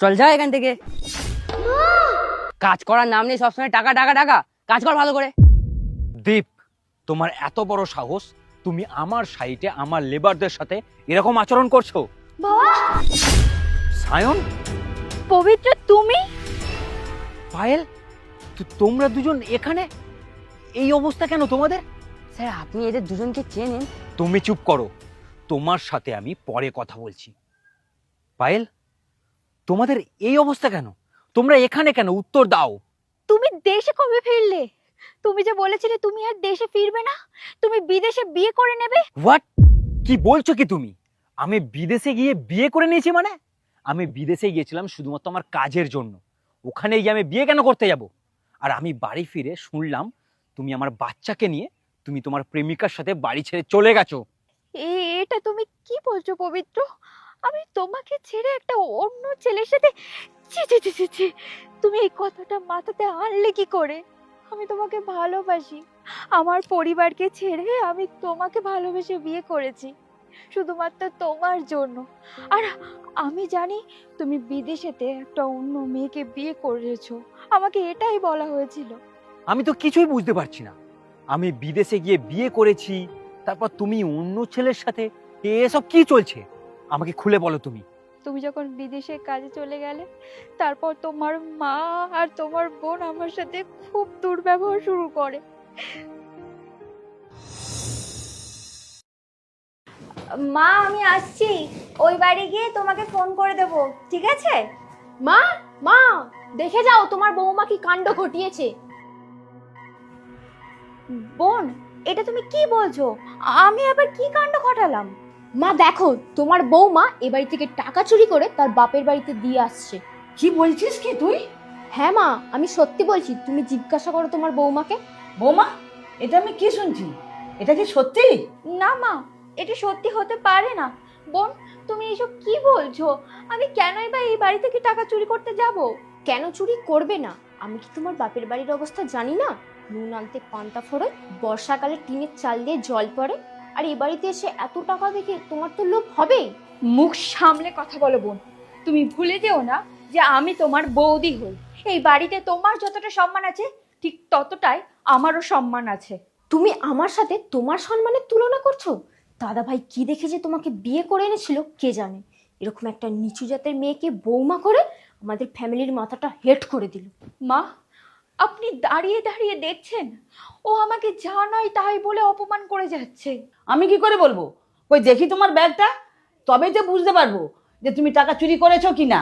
চল যা এখান থেকে। কাজ করার নাম নেই, সবসময় টাকা টাকা টাকা। কাজ কর ভালো করে। দীপ, তোমার এত বড় সাহস, তুমি আমার সাইটে আমার লেবারদের সাথে এরকম আচরণ করছো? বাবা, সায়ন, পবিত্র তুমি? পায়েল, তোমরা দুজন এখানে? এই অবস্থা কেন তোমাদের? স্যার আপনি এদের দুজনকে চেনেন? তুমি চুপ করো, তোমার সাথে আমি পরে কথা বলছি। পায়েল, তোমাদের এই অবস্থা কেন? তোমরা এখানে কেন? উত্তর দাও। তুমি দেশে কবে ফিরলে? তুমি যে বলেছিলে তুমি আর দেশে ফিরবে না, তুমি বিদেশে বিয়ে করে নেবে। হোয়াট? কি বলছো কি তুমি? আমি বিদেশে গিয়ে বিয়ে করে নিয়েছি মানে? আমি বিদেশে গিয়েছিলাম শুধুমাত্র আমার কাজের জন্য। ওখানে গিয়ে আমি বিয়ে কেন করতে যাব? আর আমি বাড়ি ফিরে শুনলাম তুমি আমার বাচ্চাকে নিয়ে তুমি তোমার প্রেমিকার সাথে বাড়ি ছেড়ে চলে গেছো। এটা তুমি কি বলছো পবিত্র? আমি তোমাকে ছেড়ে একটা অন্য ছেলের সাথে? ছি ছি ছি ছি ছি, তুমি এই কথাটা মাথাতে আনলে কি করে? আমি তোমাকে ভালোবাসি, আমার পরিবারকে ছেড়ে আমি তোমাকে ভালোবেসে বিয়ে করেছি শুধুমাত্র তোমার জন্য। আর আমি জানি তুমি বিদেশেতে একটা অন্য মেয়েকে বিয়ে করেছো, আমাকে এটাই বলা হয়েছিল। আমি তো কিছুই বুঝতে পারছি না। আমি বিদেশে গিয়ে বিয়ে করেছি, তারপর তুমি অন্য ছেলের সাথে, এসব কি চলছে? আমাকে খুলে বলো তুমি। তুমি যখন বিদেশে কাজে চলে গেলে, তারপর তোমার মা আর তোমার বোন আমার সাথে খুব দুর্ব্যবহার শুরু করে। মা আমি আসছি, ওই বাড়ি গিয়ে তোমাকে ফোন করে দেব, ঠিক আছে? মা, মা, দেখে যাও তোমার বৌমা কি কাণ্ড ঘটিয়েছে। বোন, এটা তুমি কি বলছো? আমি আবার কি কাণ্ড ঘটালাম? মা দেখো, তোমার বৌমা এ বাড়ি থেকে টাকা চুরি করে তার বাপের বাড়িতে দিয়ে আসছে। কি বলছিস কি তুই? হ্যাঁ মা, আমি সত্যি বলছি, তুমি জিজ্ঞাসা করো তোমার বৌমাকে। বৌমা, এটা আমি কি শুনছি? এটা কি সত্যি? না মা, এটা সত্যি হতে পারে না। বোন, তুমি এসব কি বলছো? আমি কেনই বা এই বাড়ি থেকে টাকা চুরি করতে যাব? কেন চুরি করবে না? আমি কি তোমার বাপের বাড়ির অবস্থা জানি না? নুন আনতে পান্তা ফোড়ে, বর্ষাকালে টিনের চাল দিয়ে জল পড়ে, আর এই বাড়িতে এসে এত টাকা দেখে তোমার তো লোভ হবেই। মুখ সামলে কথা বলো বোন। তুমি ভুলে যেও না যে আমি তোমার বৌদি হই। এই বাড়িতে তোমার যতটা সম্মান আছে, ঠিক ততটাই আমারও সম্মান আছে। তুমি আমার সাথে তোমার সম্মানের তুলনা করছো? দাদা ভাই কি দেখে যে তোমাকে বিয়ে করে এনেছিল কে জানে। এরকম একটা নিচু জাতের মেয়েকে বৌমা করে আমাদের ফ্যামিলির মাথাটা হেট করে দিল। মা, আপনি দাঁড়িয়ে দাঁড়িয়ে দেখছেন ও আমাকে যা নয় তাই বলে অপমান করে যাচ্ছে। আমি কি করে বলবো? ওই দেখি তোমার ব্যাগটা, তবেই তো বুঝতে পারবো যে তুমি টাকা চুরি করেছো কি না।